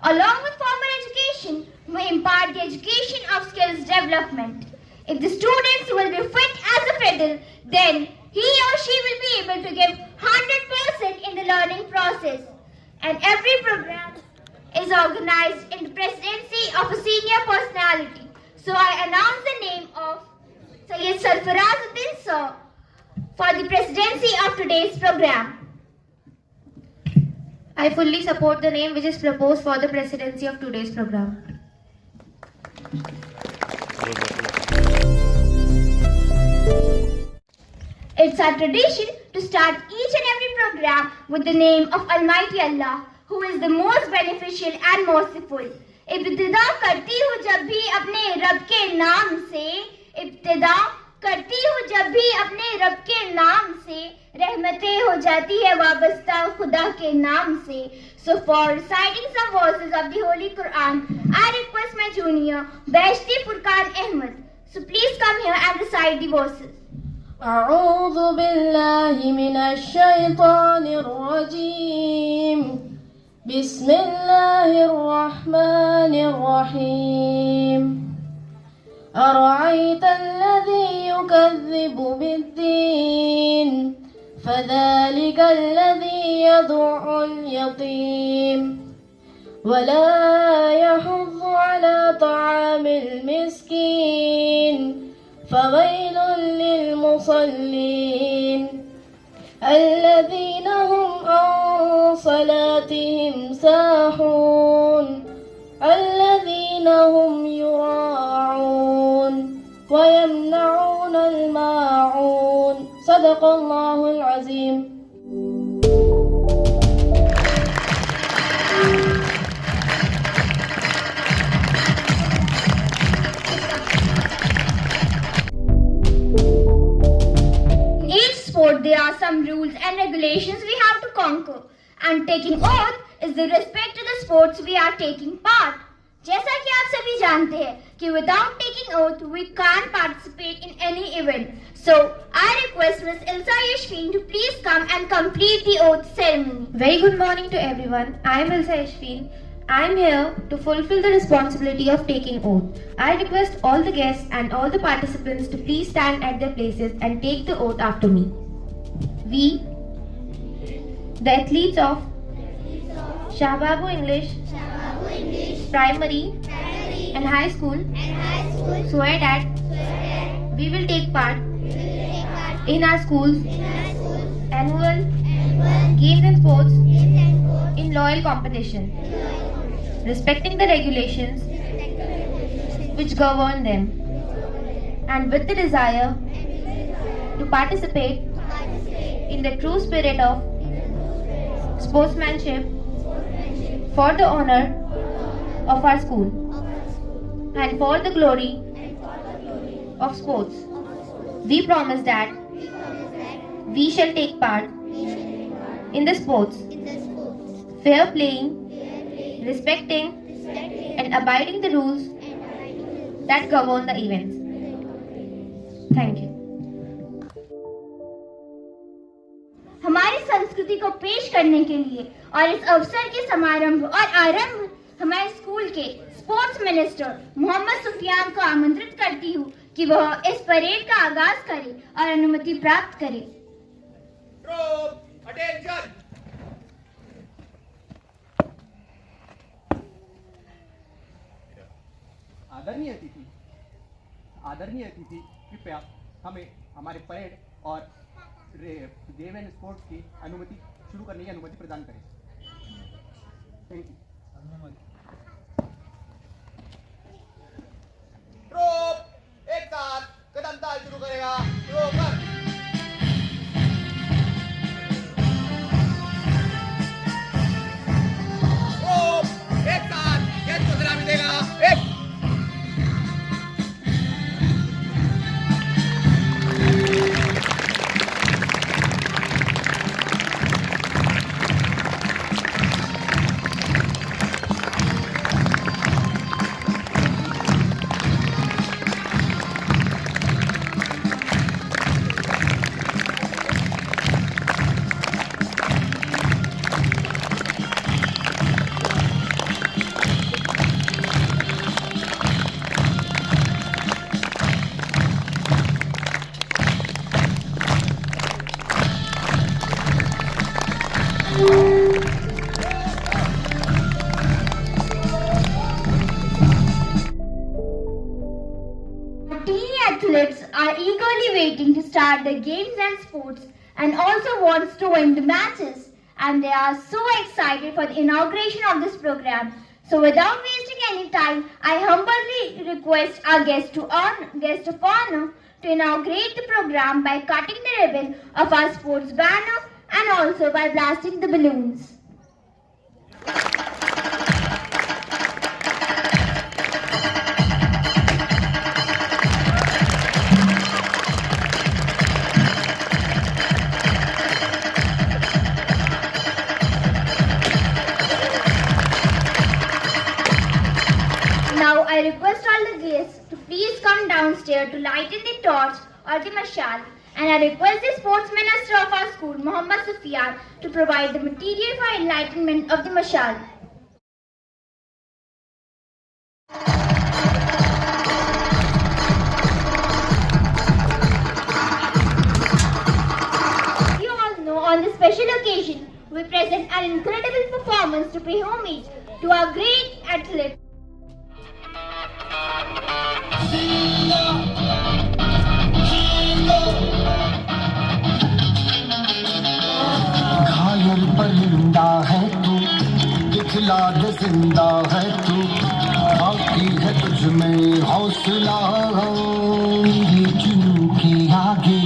Along with formal education, we impart the education of skills development. If the students will be fit as a fiddle, then he or she will be able to give 100% in the learning process. And every program is organized in the presidency of a senior personality. So I announce the name of Sayyid Sarfarazuddin Sir for the presidency of today's program. I fully support the name which is proposed for the presidency of today's program. It's our tradition to start each and every program with the name of Almighty Allah, who is the most beneficial and merciful. इब्तिदा करती हूँ जब भी अपने रब के नाम से, इब्तिदा करती हूँ जब भी अपने रब के नाम से, रहमतें हो जाती है वाबस्ता खुदा के नाम से. So for reciting some verses of the Holy Quran, I request my junior, Beheshti Furqan Ahmed. So please come here and recite the verses. أعوذ بالله من الشيطان الرجيم بسم الله الرحمن الرحيم أرأيت الذي يكذب بالدين فذلك الذي يدع اليتيم ولا يحض على طعام المسكين فويل للمصلين الذين هم عن صلاتهم ساهون الذين هم يراعون ويمنعون الماعون صدق الله العظيم. There are some rules and regulations we have to conquer, and taking oath is the respect to the sports we are taking part. जैसा कि आप सभी जानते हैं कि without taking oath we can't participate in any event. So I request Ms. Ilsa Yashfin to please come and complete the oath ceremony. Very good morning to everyone. I am Ilsa Yashfin. I am here to fulfill the responsibility of taking oath. I request all the guests and all the participants to please stand at their places and take the oath after me. We, the athletes of Shahbabu English Primary and High School, swear that we will take part in our school's annual games and sports in loyal competition, respecting the regulations which govern them, and with the desire to participate in the true spirit of sportsmanship for the honor of our school and for the glory of sports. We promise that we shall take part in the sports, fair playing, respecting and abiding the rules that govern the events. Thank you. हमारी संस्कृति को पेश करने के लिए और इस अवसर के समारंभ और आरंभ हमारे स्कूल के स्पोर्ट्स मिनिस्टर मोहम्मद सुफियान को आमंत्रित करती हूँ कि वह इस परेड का आगाज करे और अनुमति प्राप्त करे. आदरणीय अतिथि कृपया हमें हमारे परेड और गेम एंड स्पोर्ट्स की अनुमति शुरू करने की अनुमति प्रदान करें. Thank you. एक साथ कदम ताल शुरू करेगा. एक साथ गेंद को सलामी देगा. एक start the games and sports and also wants to win the matches. And they are so excited for the inauguration of this program. So without wasting any time, I humbly request our guest of honor to inaugurate the program by cutting the ribbon of our sports banner and also by blasting the balloons. Now I request all the guests to please come downstairs to lighten the torch or the mashal, and I request the sports minister of our school, Muhammad Sufyan, to provide the material for enlightenment of the mashal. You all know on this special occasion we present an incredible performance to pay homage to our great athlete. घायल परिंदा है तू, दिखला दे जिंदा है तू, बाकी है तुझ में हौसला। ये जुनून के आगे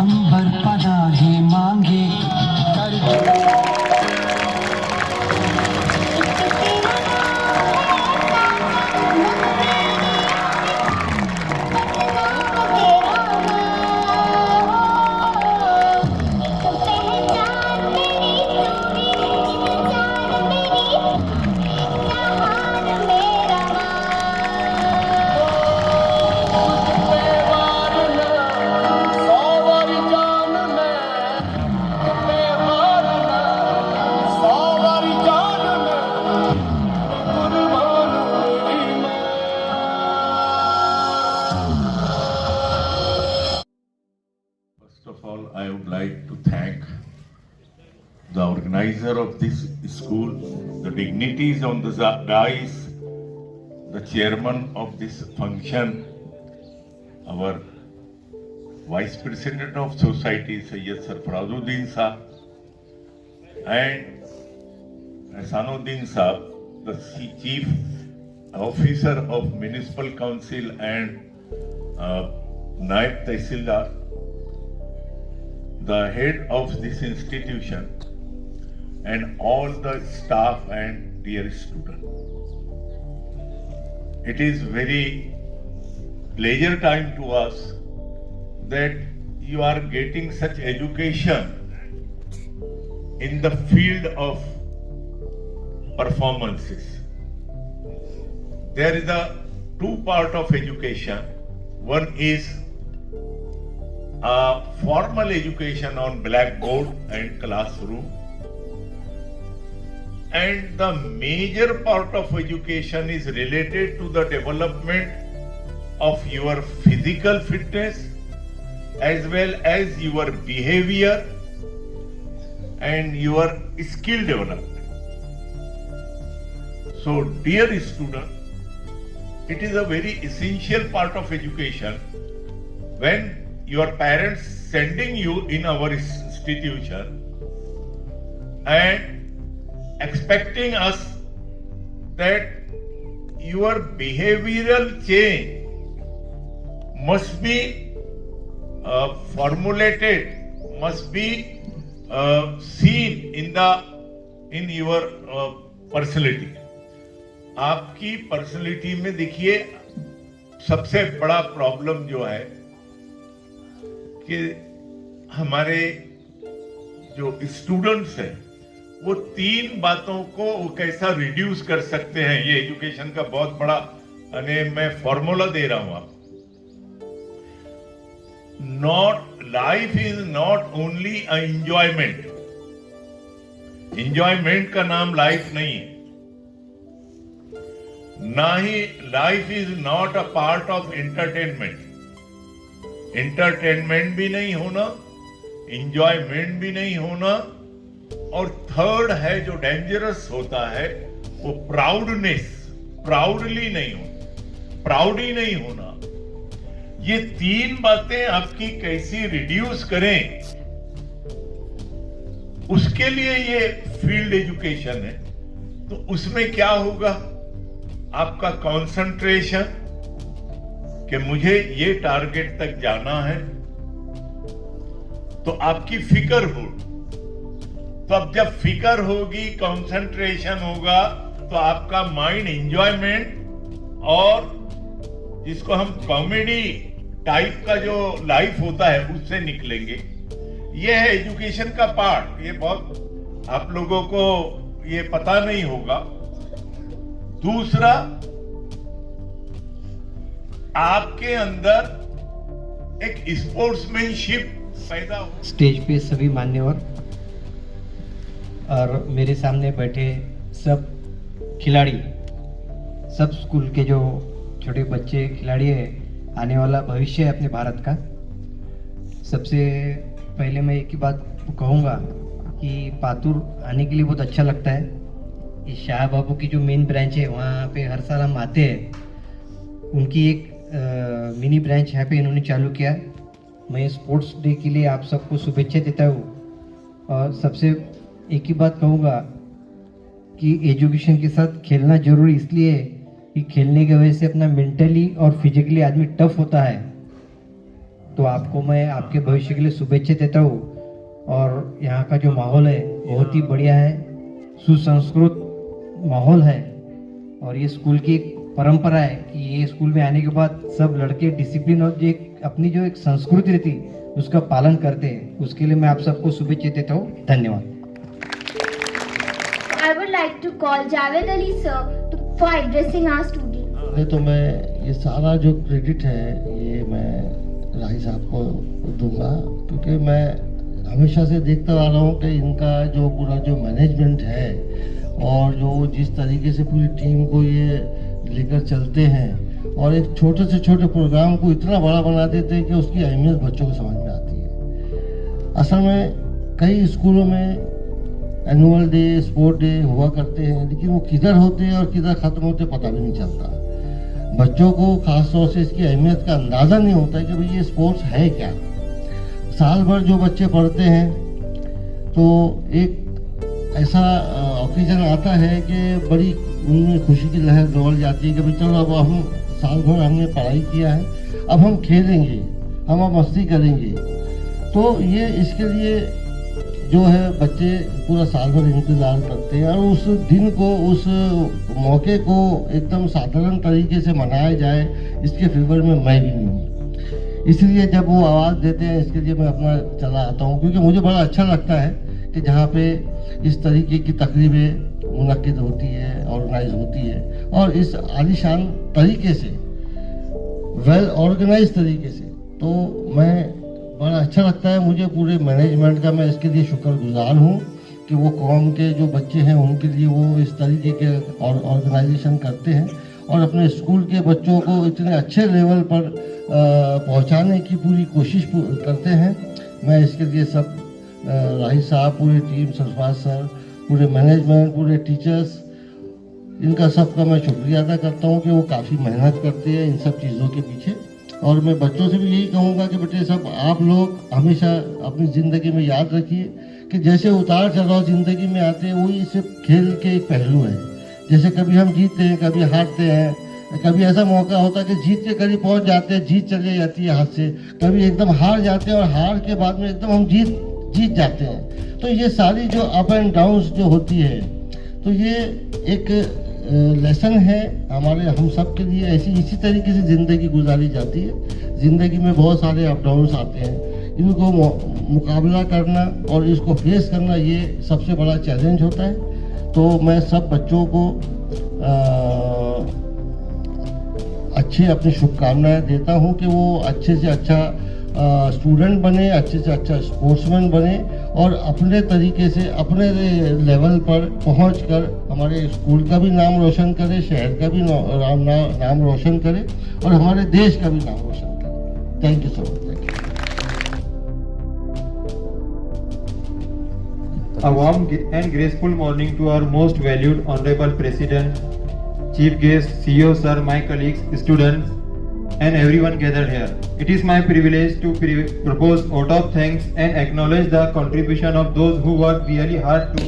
अंबर पनाहे मांगे कर I would like to thank the organizer of this school, the dignitaries on the dais, the chairman of this function, our vice president of society, Sayyid Sarfarazuddin Saab, and Hasanuddin Saab, the chief officer of municipal council and Naib Tehsildar, the head of this institution, and all the staff and dear students. It is very pleasure time to us that you are getting such education in the field of performances. There is a two part of education. One is a formal education on blackboard and classroom, and the major part of education is related to the development of your physical fitness as well as your behavior and your skill development. So dear student, it is a very essential part of education when your parents sending you in our institution and expecting us that your behavioral change must be formulated, must be seen in your personality. आपकी personality में देखिए सबसे बड़ा problem जो है कि हमारे जो स्टूडेंट्स हैं वो तीन बातों को वो कैसा रिड्यूस कर सकते हैं, ये एजुकेशन का बहुत बड़ा मैं फॉर्मूला दे रहा हूं आपको। Life is not only a enjoyment, enjoyment का नाम लाइफ नहीं है, ना ही life is not a part of entertainment, entertainment भी नहीं होना, एंजॉयमेंट भी नहीं होना, और थर्ड है जो डेंजरस होता है वो प्राउडनेस, प्राउडली नहीं होना, प्राउड ही नहीं होना। ये 3 बातें आपकी कैसी रिड्यूस करें, उसके लिए ये फील्ड एजुकेशन है। तो उसमें क्या होगा, आपका कंसंट्रेशन कि मुझे ये टारगेट तक जाना है, तो आपकी फिक्र हो। तो अब जब फिक्र होगी, कंसंट्रेशन होगा, तो आपका माइंड एंजॉयमेंट और जिसको हम कॉमेडी टाइप का जो लाइफ होता है उससे निकलेंगे। ये है एजुकेशन का पार्ट। ये बहुत आप लोगों को ये पता नहीं होगा। दूसरा, आपके अंदर एक स्पोर्ट्समैनशिप पैदा हो। स्टेज पे सभी मान्यवर और मेरे सामने बैठे सब खिलाड़ी, सब स्कूल के जो छोटे बच्चे खिलाड़ी है, आने वाला भविष्य है अपने भारत का। सबसे पहले मैं एक ही बात कहूँगा कि पातुर आने के लिए बहुत अच्छा लगता है। ये शाह बाबू की जो मेन ब्रांच है वहाँ पे हर साल हम आते हैं। उनकी एक मिनी ब्रांच यहाँ पे इन्होंने चालू किया। मैं स्पोर्ट्स डे के लिए आप सबको शुभेच्छा देता हूँ। और सबसे एक ही बात कहूँगा कि एजुकेशन के साथ खेलना जरूरी इसलिए है कि खेलने की वजह से अपना मेंटली और फिजिकली आदमी टफ होता है। तो आपको मैं आपके भविष्य के लिए शुभेच्छा देता हूँ। और यहाँ का जो माहौल है बहुत ही बढ़िया है, सुसंस्कृत माहौल है। और ये स्कूल की एक परंपरा है कि ये स्कूल में आने के बाद सब लड़के डिसिप्लिन और जो अपनी जो एक संस्कृति रहती उसका पालन करते हैं। उसके लिए मैं आप सबको शुभेच्छा देता हूँ। धन्यवाद। I would like to call Javed Ali sir for addressing our students. तो मैं ये सारा जो क्रेडिट है ये मैं राही साहब को दूंगा, क्योंकि मैं हमेशा से देखता आ रहा हूँ कि इनका जो पूरा जो मैनेजमेंट है और जो जिस तरीके से पूरी टीम को ये लेकर चलते हैं और एक छोटे से छोटे प्रोग्राम को इतना बड़ा बना देते हैं कि उसकी अहमियत बच्चों को समझ में आती है। असल में कई स्कूलों में एनुअल डे, स्पोर्ट डे हुआ करते हैं, लेकिन वो किधर होते हैं और किधर ख़त्म होते पता भी नहीं चलता। बच्चों को खास तौर से इसकी अहमियत का अंदाज़ा नहीं होता है कि भाई ये स्पोर्ट्स है क्या। साल भर जो बच्चे पढ़ते हैं तो एक ऐसा ओकेजन आता है कि बड़ी उनमें खुशी की लहर दौड़ जाती है कि भाई चलो अब हम साल भर हमने पढ़ाई किया है, अब हम खेलेंगे, हम अब मस्ती करेंगे। तो ये इसके लिए जो है बच्चे पूरा साल भर इंतज़ार करते हैं और उस दिन को, उस मौके को एकदम साधारण तरीके से मनाया जाए इसके फेवर में मैं भी नहीं हूँ। इसलिए जब वो आवाज़ देते हैं इसके लिए मैं अपना चला आता हूँ, क्योंकि मुझे बड़ा अच्छा लगता है कि जहाँ पे इस तरीके की तकरीबें मुनक्किद होती है, ऑर्गेनाइज होती है और इस आलीशान तरीके से, वेल ऑर्गेनाइज तरीके से, तो मैं बड़ा अच्छा लगता है मुझे। पूरे मैनेजमेंट का मैं इसके लिए शुक्रगुजार हूँ कि वो कौम के जो बच्चे हैं उनके लिए वो इस तरीके के ऑर्गेनाइजेशन करते हैं और अपने स्कूल के बच्चों को इतने अच्छे लेवल पर पहुँचाने की पूरी कोशिश करते हैं। मैं इसके लिए सब राही साहब, पूरी टीम, सरफराज सर, पूरे मैनेजमेंट, पूरे टीचर्स, इनका सबका मैं शुक्रिया अदा करता हूँ कि वो काफ़ी मेहनत करते हैं इन सब चीज़ों के पीछे। और मैं बच्चों से भी यही कहूँगा कि बेटे सब आप लोग हमेशा अपनी ज़िंदगी में याद रखिए कि जैसे उतार चढ़ाव ज़िंदगी में आते हैं वही सिर्फ खेल के एक पहलू है। जैसे कभी हम जीतते हैं, कभी हारते हैं, कभी ऐसा मौका होता है कि जीत के करीब पहुँच जाते हैं, जीत चली जाती है हाथ से, कभी एकदम हार जाते हैं और हार के बाद में एकदम हम जीत जाते हैं। तो ये सारी जो अप एंड डाउन्स जो होती है, तो ये एक लेसन है हमारे हम सब के लिए। इसी तरीके से ज़िंदगी गुजारी जाती है। ज़िंदगी में बहुत सारे अप डाउन्स आते हैं, इनको मुकाबला करना और इसको फेस करना ये सबसे बड़ा चैलेंज होता है। तो मैं सब बच्चों को अच्छी अपनी शुभकामनाएं देता हूं कि वो अच्छे से अच्छा स्टूडेंट बने, अच्छे से अच्छा स्पोर्ट्समैन बने और अपने तरीके से अपने लेवल पर पहुंचकर हमारे स्कूल का भी नाम रोशन करे, शहर का भी नाम रोशन करे और हमारे देश का भी नाम रोशन करे। Thank you so much. A warm and graceful morning to our most valued Honorable President, Chief Guest, CEO Sir, my colleagues, students. and everyone gathered here. It is my privilege to propose vote of thanks and acknowledge the contribution of those who worked really hard to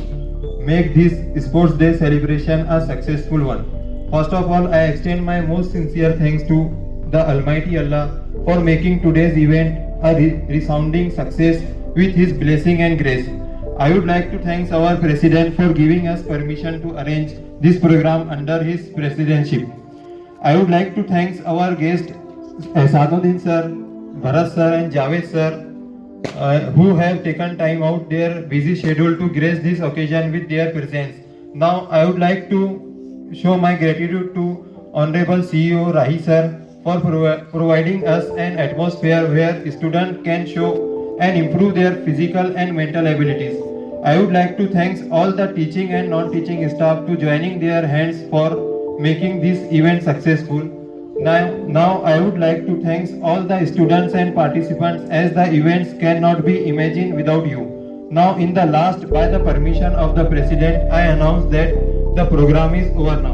make this Sports Day celebration a successful one. First of all, I extend my most sincere thanks to the Almighty Allah for making today's event a resounding success with His blessing and grace. I would like to thank our President for giving us permission to arrange this program under his presidency. I would like to thank our guests Saduddin sir, Bharat sir and Javed sir who have taken time out their busy schedule to grace this occasion with their presence. Now I would like to show my gratitude to Honorable CEO Rahi sir for providing us an atmosphere where students can show and improve their physical and mental abilities. I would like to thank all the teaching and non-teaching staff to joining their hands for making this event successful. Now I would like to thank all the students and participants as the events cannot be imagined without you. Now in the last, by the permission of the President, I announce that the program is over now.